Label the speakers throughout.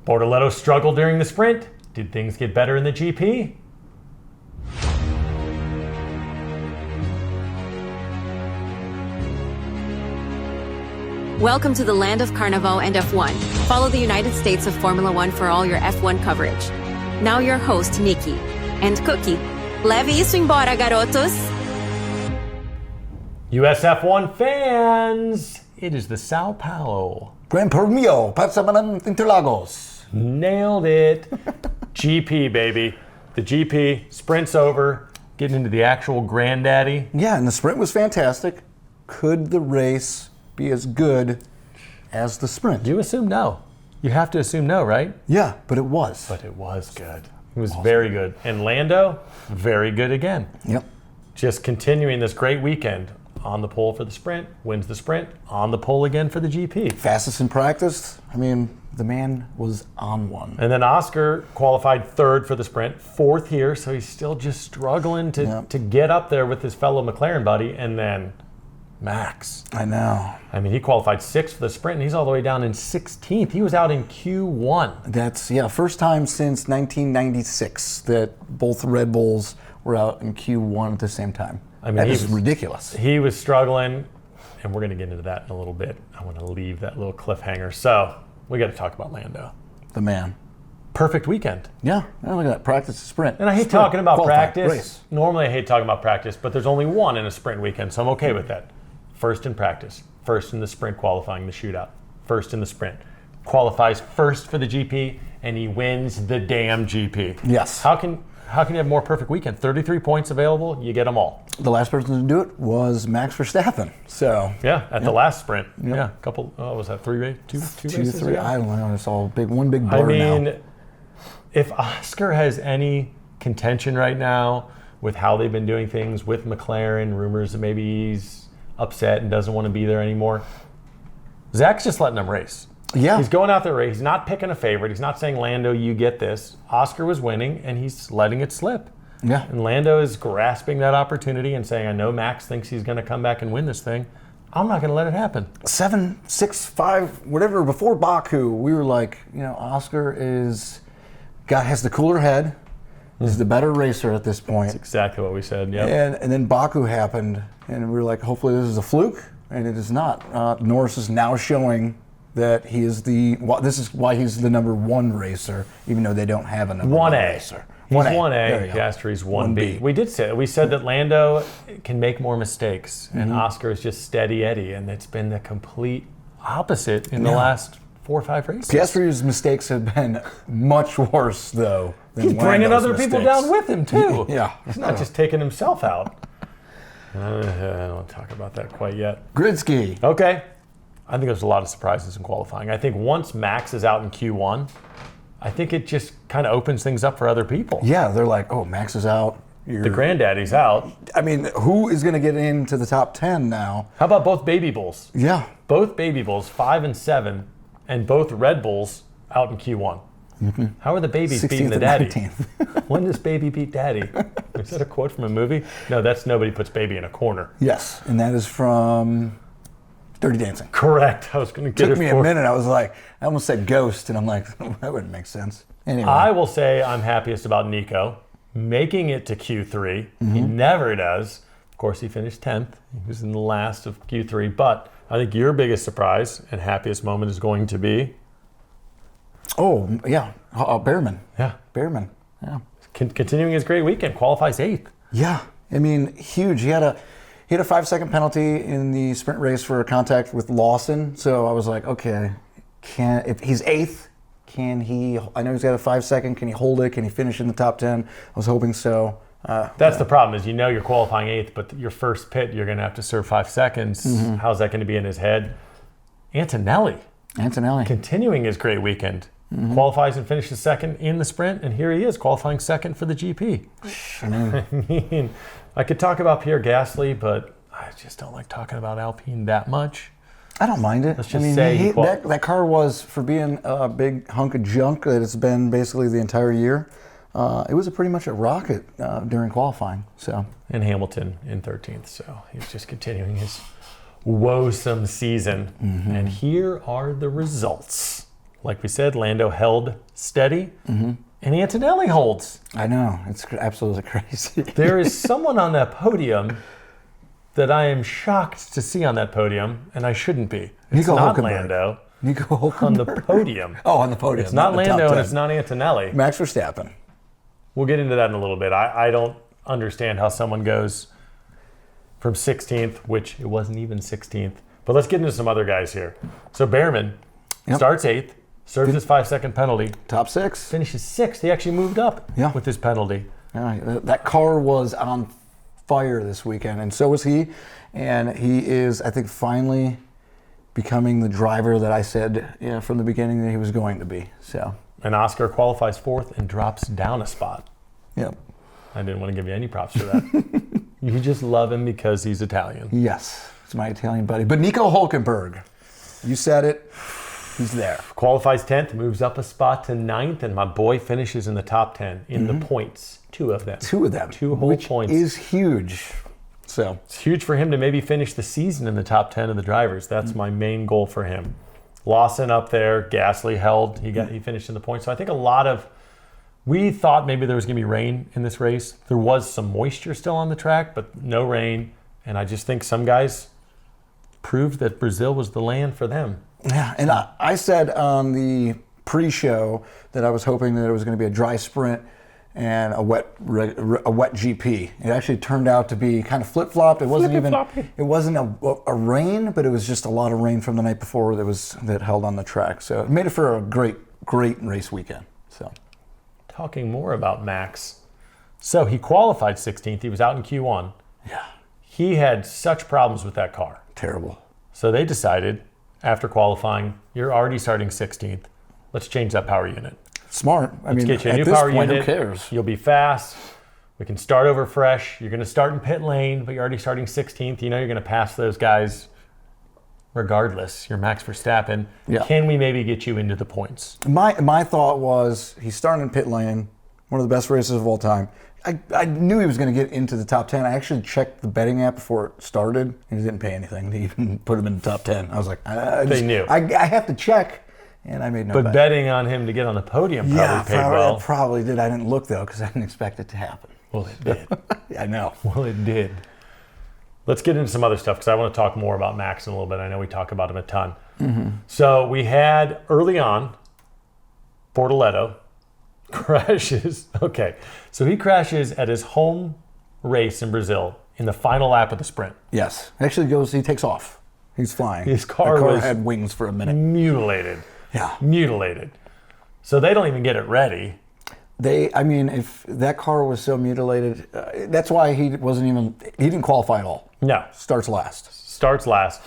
Speaker 1: Bortoleto struggled during the sprint. Did things get better in the GP?
Speaker 2: Welcome to the land of Carnival and F1. Follow the United States of Formula One for all your F1 coverage. Now your host, Nikki and Cookie. Leve isso embora, garotos.
Speaker 1: US F1 fans, it is the Sao Paulo
Speaker 3: Gran Premio Pasaman Interlagos.
Speaker 1: Nailed it. GP, baby. The GP, sprint's over, getting into the actual granddaddy.
Speaker 3: Yeah, and the sprint was fantastic. Could the race be as good as the sprint?
Speaker 1: You assume no. You have to assume no, right?
Speaker 3: Yeah, but it was.
Speaker 1: But it was good. It was very good. And Lando, very good again.
Speaker 3: Yep.
Speaker 1: Just continuing this great weekend. On the pole for the sprint, wins the sprint, on the pole again for the GP.
Speaker 3: Fastest in practice. I mean, the man was on one.
Speaker 1: And then Oscar qualified third for the sprint, fourth here, so he's still just struggling to get up there with his fellow McLaren buddy. And then Max.
Speaker 3: I know.
Speaker 1: I mean, he qualified sixth for the sprint, and he's all the way down in 16th. He was out in Q1.
Speaker 3: That's, first time since 1996 that both Red Bulls were out in Q1 at the same time. I mean, that is ridiculous.
Speaker 1: He was struggling, and we're going to get into that in a little bit. I want to leave that little cliffhanger. So we got to talk about Lando.
Speaker 3: The man.
Speaker 1: Perfect weekend.
Speaker 3: Yeah, look at that. Practice sprint.
Speaker 1: And I hate talking about practice.
Speaker 3: Race.
Speaker 1: Normally I hate talking about practice, but there's only one in a sprint weekend, so I'm okay with that. First in practice, first in the sprint qualifying the shootout, first in the sprint. Qualifies first for the GP, and he wins the damn GP.
Speaker 3: Yes.
Speaker 1: How can you have a more perfect weekend? 33 points available, you get them all.
Speaker 3: The last person to do it was Max Verstappen. So
Speaker 1: at the last sprint. Yeah, a couple. Was that three races? Two races?
Speaker 3: 3. I don't know. It's all one big blur now.
Speaker 1: If Oscar has any contention right now with how they've been doing things with McLaren, rumors that maybe he's upset and doesn't want to be there anymore, Zach's just letting them race.
Speaker 3: Yeah.
Speaker 1: He's going out there, he's not picking a favorite. He's not saying, Lando, you get this. Oscar was winning, and he's letting it slip.
Speaker 3: Yeah.
Speaker 1: And Lando is grasping that opportunity and saying, I know Max thinks he's going to come back and win this thing. I'm not going to let it happen.
Speaker 3: 7, 6, 5, whatever. Before Baku, we were like, Oscar has the cooler head. He's the better racer at this point.
Speaker 1: That's exactly what we said, yeah.
Speaker 3: And then Baku happened, and we were like, hopefully this is a fluke, and it is not. Norris is now showing that he is this is why he's the number one racer, even though they don't have a number one racer.
Speaker 1: He's 1A, Piastri's 1B. We said that Lando can make more mistakes, and Oscar is just steady Eddie, and it's been the complete opposite in the last 4 or 5 races.
Speaker 3: Piastri's mistakes have been much worse, though, than
Speaker 1: he's bringing other people down with him, too.
Speaker 3: Yeah.
Speaker 1: He's not just taking himself out. I don't want to talk about that quite yet.
Speaker 3: Gridsky.
Speaker 1: Okay. I think there's a lot of surprises in qualifying. I think once Max is out in Q1, I think it just kind of opens things up for other people.
Speaker 3: Yeah, they're like, oh, Max is out.
Speaker 1: The granddaddy's out.
Speaker 3: I mean, who is going to get into the top 10 now?
Speaker 1: How about both baby bulls?
Speaker 3: Yeah.
Speaker 1: Both baby bulls, 5 and 7, and both Red Bulls out in Q1. Mm-hmm. How are the babies beating the daddy?
Speaker 3: 19th.
Speaker 1: When does baby beat daddy? Is that a quote from a movie? No, that's Nobody Puts Baby in a Corner.
Speaker 3: Yes, and that is from Dirty Dancing.
Speaker 1: Correct. I was going to get it.
Speaker 3: Took me a minute. I was like, I almost said Ghost, and I'm like, that wouldn't make sense. Anyway.
Speaker 1: I will say I'm happiest about Nico making it to Q3. Mm-hmm. He never does. Of course, he finished 10th. He was in the last of Q3. But I think your biggest surprise and happiest moment is going to be...
Speaker 3: Oh, yeah. Behrman.
Speaker 1: Yeah.
Speaker 3: Behrman. Yeah.
Speaker 1: Continuing his great weekend. Qualifies 8th.
Speaker 3: Yeah. I mean, huge. He had a 5-second penalty in the sprint race for a contact with Lawson. So I was like, okay, if he's 8th, can he? I know he's got a 5-second. Can he hold it? Can he finish in the top 10? I was hoping so.
Speaker 1: That's the problem, is you're qualifying 8th, but your first pit, you're going to have to serve 5 seconds. Mm-hmm. How's that going to be in his head? Antonelli. Continuing his great weekend. Mm-hmm. Qualifies and finishes second in the sprint, and here he is qualifying second for the GP. I mean, I could talk about Pierre Gasly, but I just don't like talking about Alpine that much.
Speaker 3: I don't mind it.
Speaker 1: Let's just say
Speaker 3: that car was, for being a big hunk of junk that it's been basically the entire year, it was pretty much a rocket during qualifying. So.
Speaker 1: And Hamilton in 13th, so he's just continuing his woesome season. Mm-hmm. And here are the results. like we said, Lando held steady, and Antonelli holds.
Speaker 3: I know. It's absolutely crazy.
Speaker 1: There is someone on that podium that I am shocked to see on that podium, and I shouldn't be. It's not Lando.
Speaker 3: Nico Hülkenberg.
Speaker 1: On the podium.
Speaker 3: Oh, on the podium.
Speaker 1: It's not Lando and it's not Antonelli.
Speaker 3: Max Verstappen.
Speaker 1: We'll get into that in a little bit. I don't understand how someone goes from 16th, which it wasn't even 16th. But let's get into some other guys here. So Behrman starts 8th, serves his 5-second penalty.
Speaker 3: Top 6.
Speaker 1: Finishes 6th. He actually moved up with his penalty.
Speaker 3: Yeah, that car was on fire this weekend, and so was he. And he is, I think, finally becoming the driver that I said from the beginning that he was going to be. So.
Speaker 1: And Oscar qualifies 4th and drops down a spot.
Speaker 3: Yep.
Speaker 1: I didn't want to give you any props for that. You just love him because he's Italian.
Speaker 3: Yes, it's my Italian buddy. But Nico Hülkenberg, you said it, he's there.
Speaker 1: Qualifies 10th, moves up a spot to 9th, and my boy finishes in the top 10 in the points. 2 of them.
Speaker 3: 2 of them.
Speaker 1: 2 whole points.
Speaker 3: Which is huge. So
Speaker 1: it's huge for him to maybe finish the season in the top 10 of the drivers. That's my main goal for him. Lawson up there, Gasly held. He finished in the points. So I think we thought maybe there was going to be rain in this race. There was some moisture still on the track, but no rain. And I just think some guys proved that Brazil was the land for them.
Speaker 3: Yeah, and I said on the pre-show that I was hoping that it was going to be a dry sprint and a wet GP. It actually turned out to be kind of flip-flopped. It wasn't a rain, but it was just a lot of rain from the night before that held on the track. So it made it for a great race weekend. So,
Speaker 1: talking more about Max. So he qualified 16th. He was out in Q1.
Speaker 3: Yeah.
Speaker 1: He had such problems with that car.
Speaker 3: Terrible.
Speaker 1: So they decided after qualifying, you're already starting 16th. Let's change that power unit.
Speaker 3: Smart.
Speaker 1: Let's get you a new power unit.
Speaker 3: Who cares?
Speaker 1: You'll be fast. We can start over fresh. You're going to start in pit lane, but you're already starting 16th. You know you're going to pass those guys regardless. You're Max Verstappen.
Speaker 3: Yeah.
Speaker 1: Can we maybe get you into the points?
Speaker 3: My thought was he's starting in pit lane, one of the best races of all time. I knew he was going to get into the top 10. I actually checked the betting app before it started, and he didn't pay anything to even put him in the top 10. I was like,
Speaker 1: they knew.
Speaker 3: I have to check. And I made no bet.
Speaker 1: But betting on him to get on the podium probably paid well.
Speaker 3: It probably did. I didn't look, though, because I didn't expect it to happen.
Speaker 1: Well, it did.
Speaker 3: I know.
Speaker 1: Well, it did. Let's get into some other stuff, because I want to talk more about Max in a little bit. I know we talk about him a ton. Mm-hmm. So we had, early on, Bortoleto crashes. Okay. So he crashes at his home race in Brazil in the final lap of the sprint.
Speaker 3: Yes. Actually he takes off. He's flying.
Speaker 1: His car
Speaker 3: had wings for a minute.
Speaker 1: Mutilated.
Speaker 3: Yeah.
Speaker 1: Mutilated. So they don't even get it ready.
Speaker 3: If that car was so mutilated, that's why he didn't qualify at all.
Speaker 1: No.
Speaker 3: Starts last.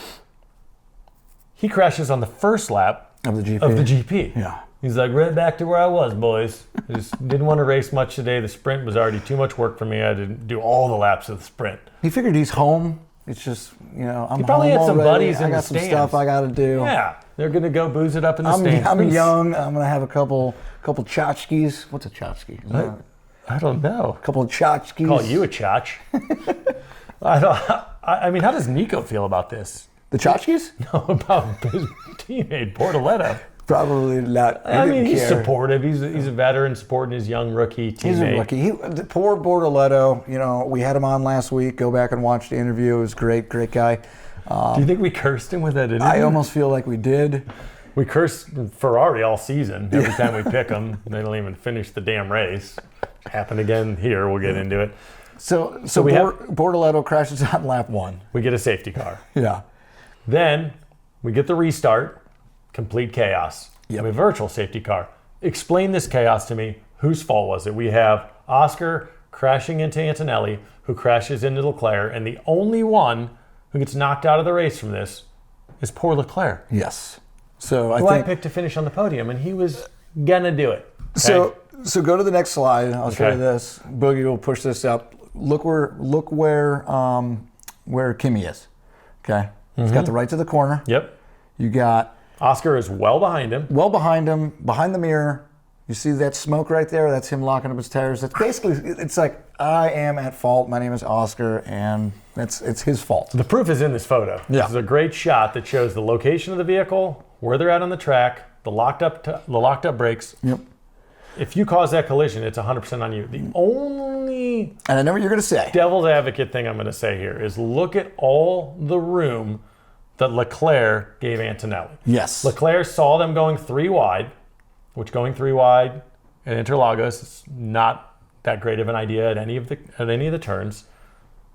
Speaker 3: He crashes on the first lap of the GP. Yeah.
Speaker 1: He's like, right back to where I was, boys. I just didn't want to race much today. The sprint was already too much work for me. I didn't do all the laps of the sprint.
Speaker 3: He figured he's home. It's just, I'm
Speaker 1: he probably
Speaker 3: home
Speaker 1: had some
Speaker 3: already.
Speaker 1: buddies in the stands.
Speaker 3: I got some stuff I got to do.
Speaker 1: Yeah, they're going to go booze it up in the stands.
Speaker 3: I'm young. I'm going to have a couple tchotchkes. What's a tchotchke?
Speaker 1: I don't know.
Speaker 3: A couple of tchotchkes.
Speaker 1: Call you a tchotch. I mean, how does Nico feel about this?
Speaker 3: The tchotchkes?
Speaker 1: No, about his teammate, Bortoleto.
Speaker 3: Probably not.
Speaker 1: He's supportive. He's a veteran supporting his young rookie teammate.
Speaker 3: He's a rookie. Poor Bortoleto. We had him on last week. Go back and watch the interview. It was great guy.
Speaker 1: Do you think we cursed him with that interview?
Speaker 3: I almost feel like we did.
Speaker 1: We curse Ferrari all season. Every time we pick them, they don't even finish the damn race. Happened again here. We'll get into it.
Speaker 3: So Bortoleto crashes on lap 1.
Speaker 1: We get a safety car.
Speaker 3: Yeah.
Speaker 1: Then we get the restart. Complete chaos.
Speaker 3: Yep.
Speaker 1: We have a virtual safety car. Explain this chaos to me. Whose fault was it? We have Oscar crashing into Antonelli, who crashes into Leclerc, and the only one who gets knocked out of the race from this is poor Leclerc.
Speaker 3: Yes. So
Speaker 1: I picked to finish on the podium, and he was gonna do it. Okay?
Speaker 3: So go to the next slide. I'll show you this. Boogie will push this up. Look where Kimi is. Okay. Mm-hmm. He's got the right to the corner.
Speaker 1: Yep.
Speaker 3: You got
Speaker 1: Oscar is well behind him.
Speaker 3: Behind the mirror. You see that smoke right there? That's him locking up his tires. That's basically, it's like, I am at fault. My name is Oscar, and it's his fault.
Speaker 1: The proof is in this photo.
Speaker 3: Yeah.
Speaker 1: This is a great shot that shows the location of the vehicle, where they're at on the track, the locked up brakes.
Speaker 3: Yep.
Speaker 1: If you cause that collision, it's 100% on you. The only
Speaker 3: and I know what you're going to say.
Speaker 1: Devil's advocate thing I'm going to say here is look at all the room that Leclerc gave Antonelli.
Speaker 3: Yes.
Speaker 1: Leclerc saw them going 3 wide, which going 3 wide at Interlagos is not that great of an idea at any of the turns.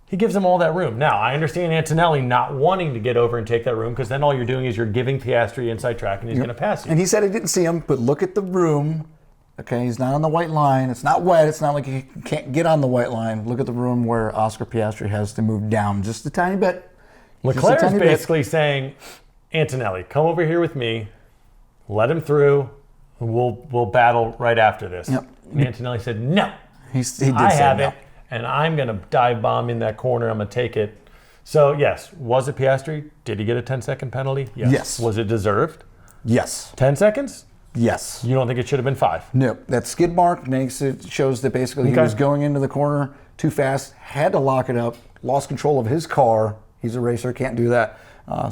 Speaker 1: He gives them all that room. Now, I understand Antonelli not wanting to get over and take that room because then all you're doing is you're giving Piastri inside track and he's going to pass you.
Speaker 3: And he said he didn't see him, but look at the room. Okay, he's not on the white line. It's not wet. It's not like he can't get on the white line. Look at the room where Oscar Piastri has to move down just a tiny bit.
Speaker 1: Leclerc is basically saying, Antonelli, come over here with me. Let him through. And we'll battle right after this.
Speaker 3: Yep.
Speaker 1: And Antonelli said, no.
Speaker 3: He did say
Speaker 1: I have
Speaker 3: no.
Speaker 1: it, and I'm going to dive bomb in that corner. I'm going to take it. So, yes, was it Piastri? Did he get a 10-second penalty?
Speaker 3: Yes.
Speaker 1: Was it deserved?
Speaker 3: Yes.
Speaker 1: 10 seconds?
Speaker 3: Yes.
Speaker 1: You don't think it should have been 5?
Speaker 3: No. That skid mark shows that basically he was going into the corner too fast, had to lock it up, lost control of his car. He's a racer, can't do that.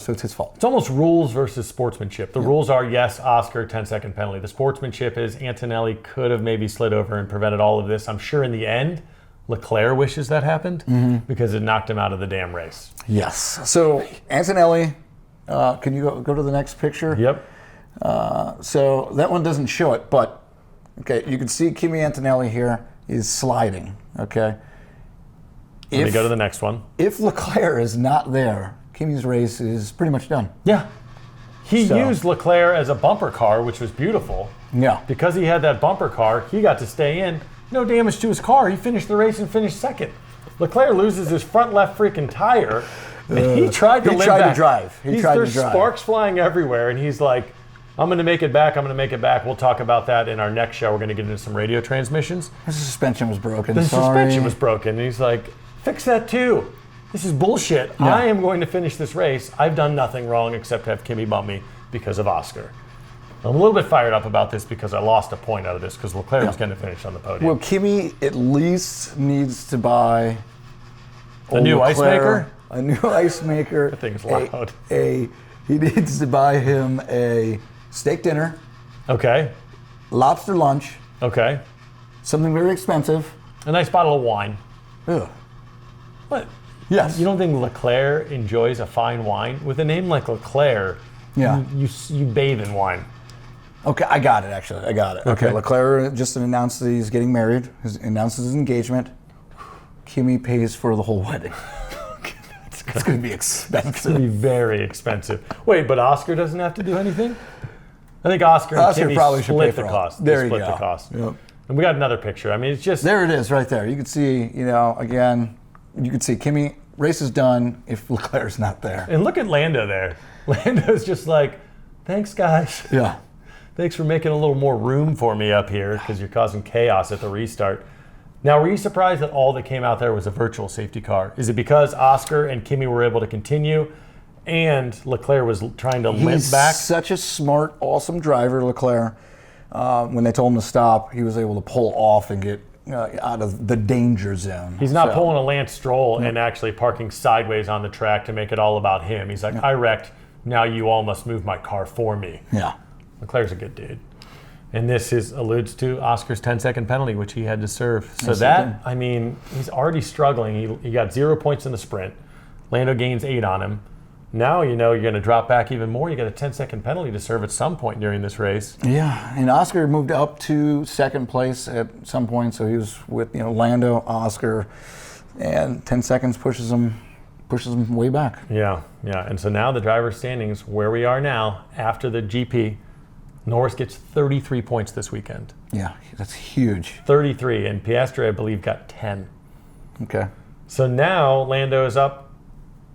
Speaker 3: So it's his fault.
Speaker 1: It's almost rules versus sportsmanship. The rules are, yes, Oscar, 10-second penalty. The sportsmanship is Antonelli could have maybe slid over and prevented all of this. I'm sure in the end, Leclerc wishes that happened because it knocked him out of the damn race.
Speaker 3: Yes. So Antonelli, can you go to the next picture?
Speaker 1: Yep.
Speaker 3: So that one doesn't show it, but okay, you can see Kimi Antonelli here is sliding. Okay.
Speaker 1: Let me go to the next one.
Speaker 3: If Leclerc is not there, Kimi's race is pretty much done.
Speaker 1: Yeah. He used Leclerc as a bumper car, which was beautiful.
Speaker 3: Yeah.
Speaker 1: Because he had that bumper car, he got to stay in. No damage to his car. He finished the race and finished second. Leclerc loses his front left freaking tire, and he tried to
Speaker 3: He
Speaker 1: live
Speaker 3: tried
Speaker 1: back.
Speaker 3: to drive.
Speaker 1: There's sparks flying everywhere, and he's like, I'm going to make it back. I'm going to make it back. We'll talk about that in our next show. We're going to get into some radio transmissions.
Speaker 3: The suspension was broken.
Speaker 1: The suspension was broken. And he's like, fix that too. This is bullshit.
Speaker 3: Yeah.
Speaker 1: I am going to finish this race. I've done nothing wrong except have Kimi bump me because of Oscar. I'm a little bit fired up about this because I lost a point out of this because Leclerc was going to finish on the podium.
Speaker 3: Well, Kimi at least needs to buy
Speaker 1: a new ice maker?
Speaker 3: A new ice maker.
Speaker 1: That thing's loud.
Speaker 3: He needs to buy him a steak dinner,
Speaker 1: Okay.
Speaker 3: lobster lunch,
Speaker 1: Okay.
Speaker 3: something very expensive.
Speaker 1: A nice bottle of wine.
Speaker 3: Ugh.
Speaker 1: What?
Speaker 3: Yes.
Speaker 1: You don't think Leclerc enjoys a fine wine? With a name like Leclerc,
Speaker 3: Yeah.
Speaker 1: you bathe in wine.
Speaker 3: Okay, I got it, actually. I got it. Okay, Leclerc just announced that he's getting married, announces his engagement. Kimi pays for the whole wedding. It's going to be expensive.
Speaker 1: It's going to be very expensive. Wait, but Oscar doesn't have to do anything? I think Oscar and Kimi
Speaker 3: probably should
Speaker 1: split
Speaker 3: pay
Speaker 1: the
Speaker 3: for all.
Speaker 1: cost.
Speaker 3: There
Speaker 1: They
Speaker 3: you
Speaker 1: split
Speaker 3: go.
Speaker 1: the cost.
Speaker 3: Yep.
Speaker 1: And we got another picture. I mean, it's just...
Speaker 3: There it is right there. You can see, again, you can see Kimi, race is done if Leclerc's not there.
Speaker 1: And look at Lando there. Lando's just like, thanks, guys.
Speaker 3: Yeah.
Speaker 1: Thanks for making a little more room for me up here because you're causing chaos at the restart. Now, were you surprised that all that came out there was a virtual safety car? Is it because Oscar and Kimi were able to continue and Leclerc was trying to limp back?
Speaker 3: He's such a smart, awesome driver, Leclerc. When they told him to stop, he was able to pull off and get out of the danger zone.
Speaker 1: He's not pulling a Lance Stroll and actually parking sideways on the track to make it all about him. He's like, I wrecked. Now you all must move my car for me.
Speaker 3: Yeah.
Speaker 1: Leclerc's a good dude. And this alludes to Oscar's 10-second penalty, which he had to serve. So
Speaker 3: Yes,
Speaker 1: that, I mean, he's already struggling. He got 0 points in the sprint. Lando gains 8 on him. Now you're going to drop back even more. You got a 10-second penalty to serve at some point during this race.
Speaker 3: Yeah, and Oscar moved up to second place at some point, so he was with Lando, Oscar, and 10 seconds pushes him way back.
Speaker 1: Yeah. And so now the driver's standings, where we are now after the GP, Norris gets 33 points this weekend.
Speaker 3: Yeah, that's huge.
Speaker 1: 33, and Piastri, I believe, got 10.
Speaker 3: Okay.
Speaker 1: So now Lando is up,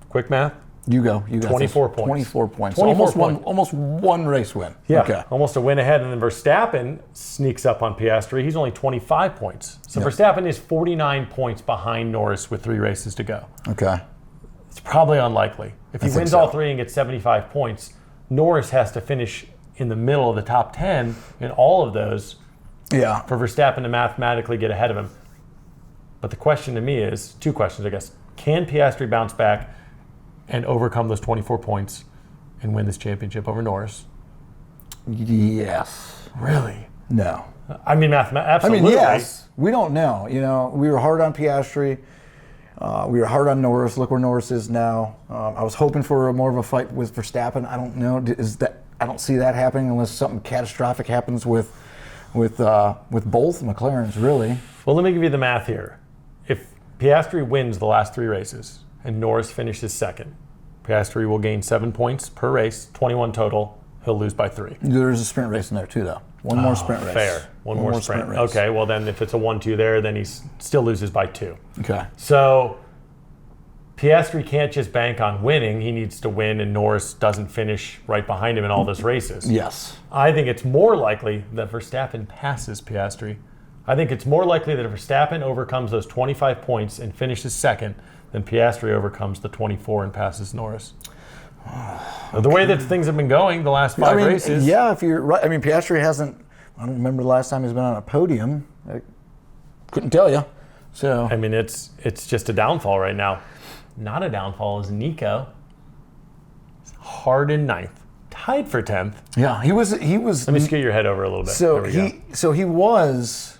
Speaker 1: quick math,
Speaker 3: You go. You got
Speaker 1: 24 points.
Speaker 3: 24 points.
Speaker 1: 24
Speaker 3: almost one race win.
Speaker 1: Yeah,
Speaker 3: Okay.
Speaker 1: almost a win ahead. And then Verstappen sneaks up on Piastri. He's only 25 points. So
Speaker 3: Yep.
Speaker 1: Verstappen is 49 points behind Norris with 3 races to go.
Speaker 3: Okay.
Speaker 1: It's probably unlikely. If he
Speaker 3: I think
Speaker 1: wins
Speaker 3: so.
Speaker 1: all 3 and gets 75 points, Norris has to finish in the middle of the top 10 in all of those
Speaker 3: Yeah.
Speaker 1: for Verstappen to mathematically get ahead of him. But the question to me is, 2 questions, I guess. Can Piastri bounce back and overcome those 24 points and win this championship over Norris?
Speaker 3: Yes.
Speaker 1: Really?
Speaker 3: No.
Speaker 1: I mean, absolutely.
Speaker 3: I mean, yes. We don't know. You know, we were hard on Piastri. We were hard on Norris. Look where Norris is now. I was hoping for more of a fight with Verstappen. I don't know. I don't see that happening unless something catastrophic happens with both McLarens, really.
Speaker 1: Well, let me give you the math here. If Piastri wins the last 3 races and Norris finishes second, Piastri will gain 7 points per race, 21 total. He'll lose by 3.
Speaker 3: There's a sprint race in there too, though. One more sprint race.
Speaker 1: Fair. One more sprint
Speaker 3: race.
Speaker 1: Okay, well then if it's a 1-2 there, then he still loses by 2.
Speaker 3: Okay.
Speaker 1: So Piastri can't just bank on winning. He needs to win, and Norris doesn't finish right behind him in all those races.
Speaker 3: Yes.
Speaker 1: I think it's more likely that Verstappen passes Piastri. I think it's more likely that if Verstappen overcomes those 25 points and finishes second than Piastri overcomes the 24 and passes Norris. The way that things have been going the last 5 races.
Speaker 3: Yeah, if you're right. I mean, Piastri hasn't. I don't remember the last time he's been on a podium. I couldn't tell you. So
Speaker 1: I mean, it's just a downfall right now. Not a downfall is Nico. Hard in 9th, tied for 10th.
Speaker 3: Yeah, he was.
Speaker 1: Let me scoot your head over a little bit.
Speaker 3: So he was,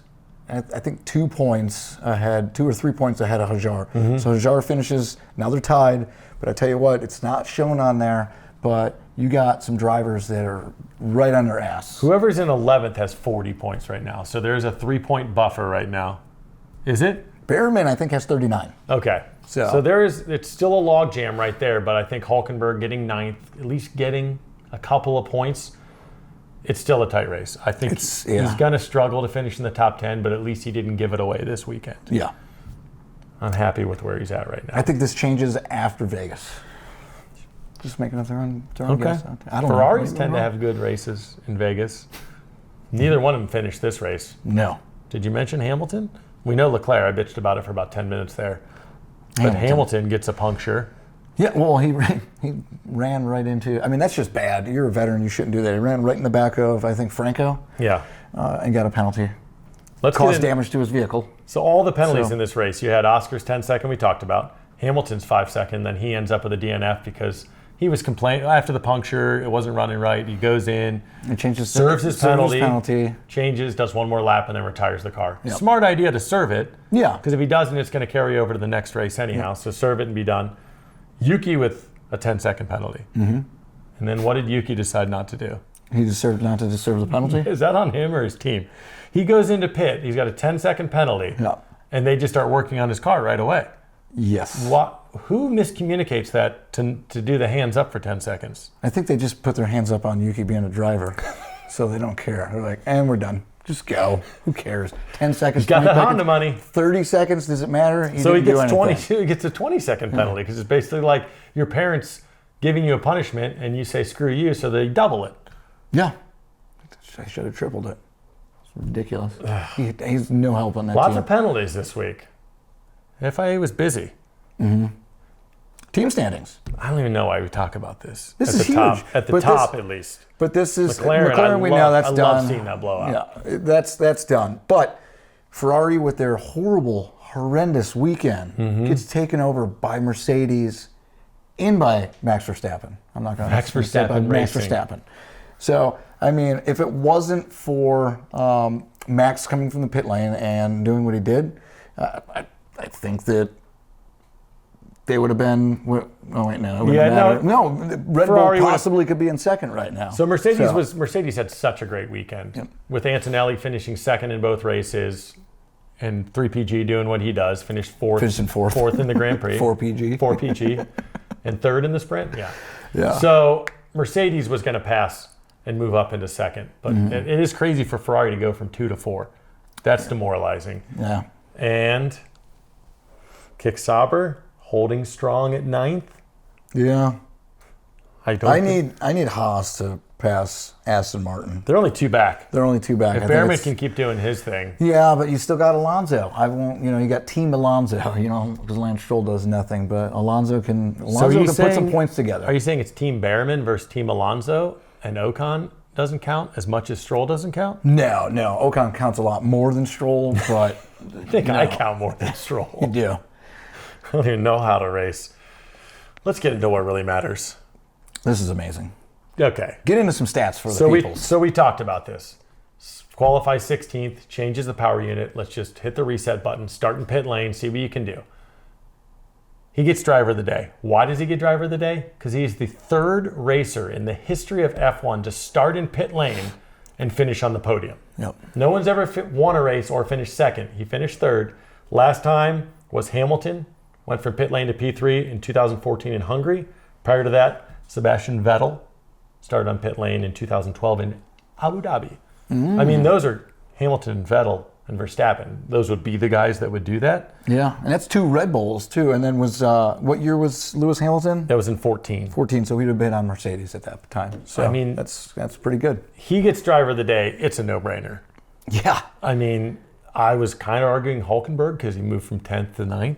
Speaker 3: I think 2 points ahead, 2 or 3 points ahead of Hajar.
Speaker 1: Mm-hmm.
Speaker 3: So Hajar finishes. Now they're tied. But I tell you what, it's not shown on there. But you got some drivers that are right on their ass.
Speaker 1: Whoever's in 11th has 40 points right now. So there's a 3-point buffer right now. Is it?
Speaker 3: Behrman, I think, has 39.
Speaker 1: Okay. So it's still a log jam right there, but I think Hülkenberg getting 9th, at least getting a couple of points, it's still a tight race. I think he's going to struggle to finish in the top 10, but at least he didn't give it away this weekend.
Speaker 3: Yeah.
Speaker 1: I'm happy with where he's at right now.
Speaker 3: I think this changes after Vegas. Just making up their own guess out there.
Speaker 1: Ferraris tend to have good races in Vegas. Neither one of them finished this race.
Speaker 3: No.
Speaker 1: Did you mention Hamilton? We know Leclerc. I bitched about it for about 10 minutes there. But Hamilton gets a puncture.
Speaker 3: Yeah, well, he ran right into. I mean, that's just bad. You're a veteran. You shouldn't do that. He ran right in the back of, I think, Franco.
Speaker 1: Yeah.
Speaker 3: And got a penalty.
Speaker 1: Let's
Speaker 3: caused damage to his vehicle.
Speaker 1: So all the penalties in this race, you had Oscar's 10-second we talked about, Hamilton's 5-second, then he ends up with a DNF because he was complaining after the puncture, it wasn't running right. He goes in, serves his penalty, changes, does one more lap, and then retires the car. Yep. Smart idea to serve it.
Speaker 3: Yeah.
Speaker 1: Because if he doesn't, it's going to carry over to the next race anyhow. Yep. So serve it and be done. Yuki with a 10-second penalty. Mm-hmm. And then what did Yuki decide not to do?
Speaker 3: He decided not to deserve the penalty?
Speaker 1: Is that on him or his team? He goes into pit. He's got a 10-second penalty.
Speaker 3: Yeah.
Speaker 1: And they just start working on his car right away.
Speaker 3: Yes.
Speaker 1: Who miscommunicates that to do the hands up for 10 seconds?
Speaker 3: I think they just put their hands up on Yuki being a driver, so they don't care. They're like, and we're done. Just go. Who cares? 10 seconds.
Speaker 1: He's got that Honda money.
Speaker 3: 30 seconds. Does it matter?
Speaker 1: So he gets 22. He gets a 20-second penalty because it's basically like your parents giving you a punishment and you say screw you, so they double it.
Speaker 3: Yeah. I should have tripled it. It's ridiculous. He's no help on that
Speaker 1: Lots
Speaker 3: team.
Speaker 1: of penalties this week. FIA was busy.
Speaker 3: Mm-hmm. Team standings.
Speaker 1: I don't even know why we talk about this.
Speaker 3: This is huge.
Speaker 1: At the top, at least.
Speaker 3: But this is
Speaker 1: McLaren.
Speaker 3: We know that's done.
Speaker 1: I love seeing that blowout.
Speaker 3: Yeah, that's done. But Ferrari, with their horrendous weekend, gets taken over by Mercedes and by Max Verstappen. I'm not going to
Speaker 1: Max Verstappen.
Speaker 3: So, I mean, if it wasn't for Max coming from the pit lane and doing what he did, I think that they would have been. Oh wait, no. No, Red Bull possibly could be in second right now.
Speaker 1: So Mercedes had such a great weekend with Antonelli finishing second in both races, and 3PG doing what he does, finished fourth in the Grand Prix, 4PG, and third in the sprint. Yeah. So Mercedes was going to pass and move up into second, but it is crazy for Ferrari to go from 2 to 4. That's demoralizing.
Speaker 3: Yeah.
Speaker 1: And Kick Sauber holding strong at 9th.
Speaker 3: Yeah. I need Haas to pass Aston Martin.
Speaker 1: They're only 2 back.
Speaker 3: If
Speaker 1: Behrman can keep doing his thing.
Speaker 3: Yeah, but you still got Alonso. You got Team Alonso, because Lance Stroll does nothing, but Alonso can put some points together.
Speaker 1: Are you saying it's Team Behrman versus Team Alonso and Ocon doesn't count as much as Stroll doesn't count?
Speaker 3: No. Ocon counts a lot more than Stroll, but
Speaker 1: I think I count more than Stroll.
Speaker 3: You do.
Speaker 1: I don't even know how to race. Let's get into what really matters.
Speaker 3: This is amazing.
Speaker 1: Okay.
Speaker 3: Get into some stats for the people.
Speaker 1: So we talked about this. Qualify 16th, changes the power unit. Let's just hit the reset button, start in pit lane, see what you can do. He gets driver of the day. Why does he get driver of the day? Because he is the third racer in the history of F1 to start in pit lane and finish on the podium.
Speaker 3: Yep.
Speaker 1: No one's ever won a race or finished second. He finished third. Last time was Hamilton, went from pit lane to P3 in 2014 in Hungary. Prior to that, Sebastian Vettel started on pit lane in 2012 in Abu Dhabi. I mean, those are Hamilton, Vettel, and Verstappen. Those would be the guys that would do that.
Speaker 3: Yeah, and that's 2 Red Bulls, too. And then what year was Lewis Hamilton?
Speaker 1: That was in 14.
Speaker 3: 14, so he'd have been on Mercedes at that time. So
Speaker 1: I mean,
Speaker 3: that's pretty good.
Speaker 1: He gets driver of the day. It's a no-brainer.
Speaker 3: Yeah.
Speaker 1: I mean, I was kind of arguing Hulkenberg because he moved from 10th to 9th.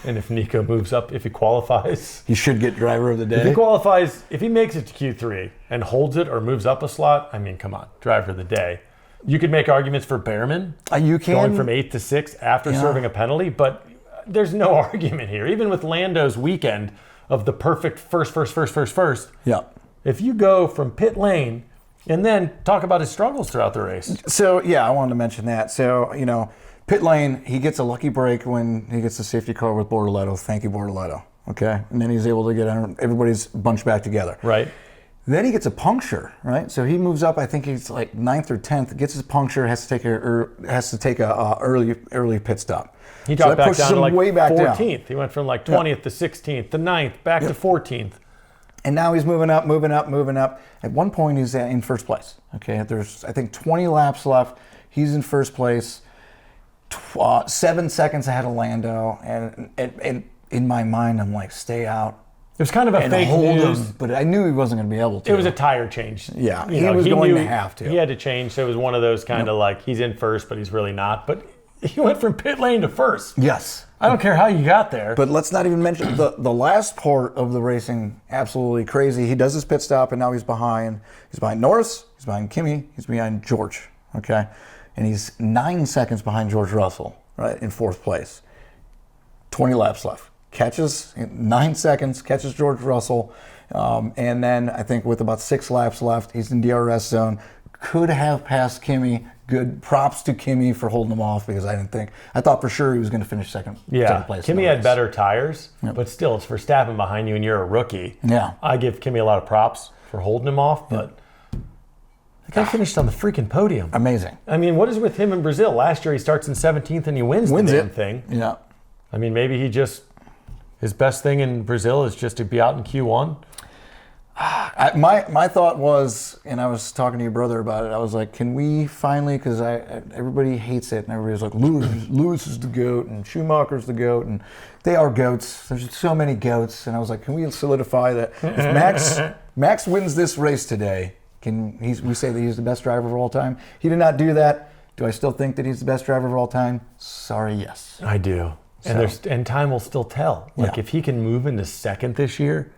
Speaker 1: And if Nico moves up, if he qualifies...
Speaker 3: He should get driver of the day.
Speaker 1: If he qualifies, if he makes it to Q3 and holds it or moves up a slot, I mean, come on, driver of the day. You could make arguments for Behrman
Speaker 3: you can.
Speaker 1: Going from 8th to 6th after serving a penalty, but there's no argument here. Even with Lando's weekend of the perfect first.
Speaker 3: Yeah.
Speaker 1: If you go from pit lane and then talk about his struggles throughout the race.
Speaker 3: So, yeah, I wanted to mention that. So, pit lane, he gets a lucky break when he gets the safety car with Bortoleto. Thank you, Bortoleto. Okay? And then he's able to get everybody's bunched back together.
Speaker 1: Right.
Speaker 3: Then he gets a puncture, right? So he moves up. I think he's like 9th or 10th. Gets his puncture. Has to take a early pit stop.
Speaker 1: He dropped back down to like
Speaker 3: way back
Speaker 1: 14th.
Speaker 3: Down.
Speaker 1: He went from like 20th to 16th to 9th, back to 14th.
Speaker 3: And now he's moving up. At one point, he's in first place. Okay, there's I think 20 laps left. He's in first place. 7 seconds ahead of Lando, and in my mind, I'm like, stay out.
Speaker 1: It was kind of a fake news.
Speaker 3: But I knew he wasn't going to be able to.
Speaker 1: It was a tire change.
Speaker 3: Yeah, he was going to have to.
Speaker 1: He had to change, so it was one of those kind of like, he's in first, but he's really not. But he went from pit lane to first.
Speaker 3: Yes.
Speaker 1: I don't care how you got there.
Speaker 3: But let's not even mention the last part of the racing, absolutely crazy. He does his pit stop, and now he's behind Norris, he's behind Kimi, he's behind George, okay? And he's 9 seconds behind George Russell, right, in 4th place. 20 laps left. Catches 9 seconds, catches George Russell, and then I think with about 6 laps left, he's in DRS zone. Could have passed Kimi. Good props to Kimi for holding him off because I thought for sure he was going to finish second place.
Speaker 1: Kimi had better tires, but still, it's Verstappen behind you and you're a rookie.
Speaker 3: Yeah.
Speaker 1: I give Kimi a lot of props for holding him off, but the guy finished on the freaking podium.
Speaker 3: Amazing.
Speaker 1: I mean, what is with him in Brazil? Last year he starts in 17th and he wins the damn thing.
Speaker 3: Yeah.
Speaker 1: I mean, maybe his best thing in Brazil is just to be out in Q1.
Speaker 3: My thought was, and I was talking to your brother about it, I was like, can we finally, because everybody hates it, and everybody's like, Lewis is the GOAT, and Schumacher's the GOAT, and they are GOATs. There's so many GOATs, and I was like, can we solidify that if Max wins this race today, we say that he's the best driver of all time? He did not do that. Do I still think that he's the best driver of all time? Sorry, yes.
Speaker 1: I do. And time will still tell. Like if he can move into second this year,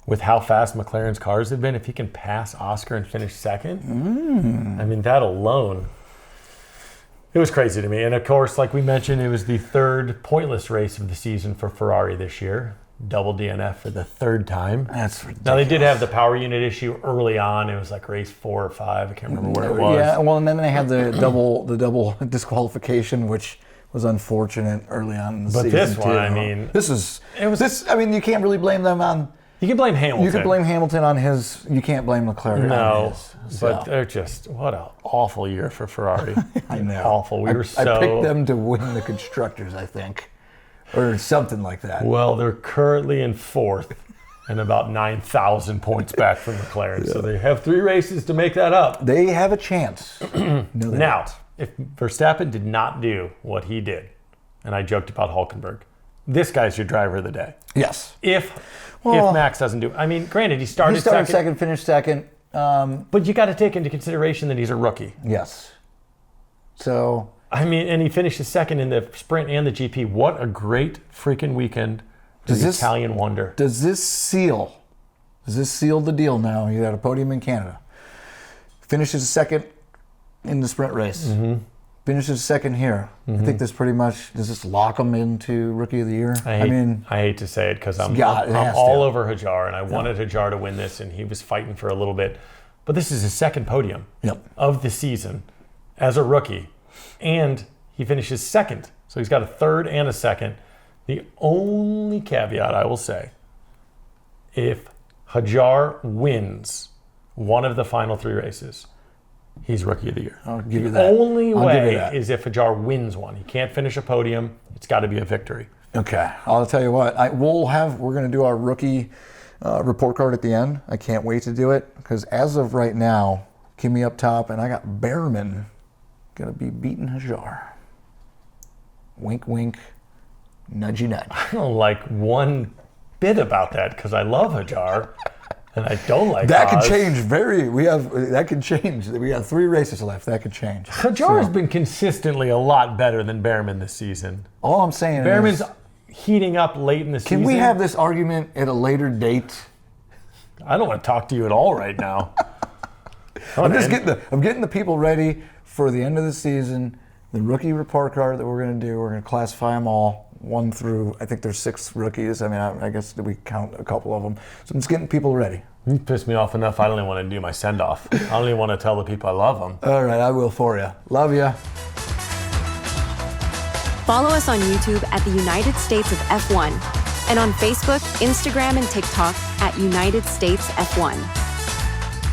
Speaker 1: with how fast McLaren's cars have been, if he can pass Oscar and finish second, I mean, that alone, it was crazy to me. And of course, like we mentioned, it was the 3rd pointless race of the season for Ferrari this year. Double DNF for the 3rd time.
Speaker 3: That's ridiculous.
Speaker 1: Now, they did have the power unit issue early on. It was like race 4 or 5. I can't remember where it was.
Speaker 3: Yeah, well, and then they had the double disqualification, which was unfortunate early on in the season.
Speaker 1: But this one, I mean...
Speaker 3: I mean, you can't really blame them on...
Speaker 1: You can blame Hamilton.
Speaker 3: You can blame Hamilton on his... You can't blame Leclerc on his.
Speaker 1: But they're just... What an awful year for Ferrari.
Speaker 3: I know.
Speaker 1: Awful.
Speaker 3: I picked them to win the Constructors, I think. Or something like that.
Speaker 1: Well, they're currently in 4th and about 9,000 points back from McLaren. So they have 3 races to make that up.
Speaker 3: They have a chance.
Speaker 1: Now, if Verstappen did not do what he did, and I joked about Hulkenberg, this guy's your driver of the day.
Speaker 3: Yes.
Speaker 1: If Max doesn't do it. I mean, granted, he started second,
Speaker 3: finished second.
Speaker 1: But you got to take into consideration that he's a rookie.
Speaker 3: Yes. So...
Speaker 1: I mean, and he finishes second in the sprint and the GP. What a great freaking weekend for the Italian wonder.
Speaker 3: Does this seal the deal now? He had a podium in Canada. Finishes second in the sprint race.
Speaker 1: Mm-hmm.
Speaker 3: finishes second here. I think this pretty much, does this lock him into Rookie of the Year?
Speaker 1: I hate to say it because I'm all over Hajar, and I wanted Hajar to win this, and he was fighting for a little bit. But this is his second podium of the season as a rookie, and he finishes second. So he's got a third and a second. The only caveat I will say, if Hajar wins one of the final 3 races, he's Rookie of the Year.
Speaker 3: I'll give you that.
Speaker 1: The only way is if Hajar wins one. He can't finish a podium. It's got to be a victory.
Speaker 3: Okay. I'll tell you what. We're going to do our rookie report card at the end. I can't wait to do it because as of right now, Kimi up top, and I got Behrman going to be beating Hajar. Wink, wink. Nudgy, nudge.
Speaker 1: I don't like one bit about that because I love Hajar. And I don't like
Speaker 3: that.
Speaker 1: Haas.
Speaker 3: Could change that could change. We have 3 races left. That could change.
Speaker 1: Hajar has been consistently a lot better than Behrman this season.
Speaker 3: All I'm saying
Speaker 1: Behrman's
Speaker 3: is,
Speaker 1: heating up late in the season.
Speaker 3: Can we have this argument at a later date?
Speaker 1: I don't want to talk to you at all right now.
Speaker 3: I'm getting the people ready for the end of the season. The rookie report card that we're going to do. We're going to classify them all. 1 through, I think there's 6 rookies. I mean, I guess we count a couple of them. So I'm just getting people ready.
Speaker 1: You pissed me off enough. I don't even want to do my send-off. I don't even want to tell the people I love them.
Speaker 3: All right, I will for you. Love you.
Speaker 2: Follow us on YouTube at the United States of F1 and on Facebook, Instagram, and TikTok at United States F1.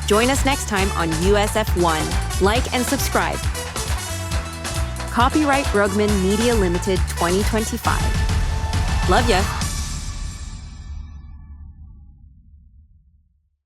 Speaker 2: Join us next time on USF1. Like and subscribe. Copyright Brugman Media Limited 2025. Love ya.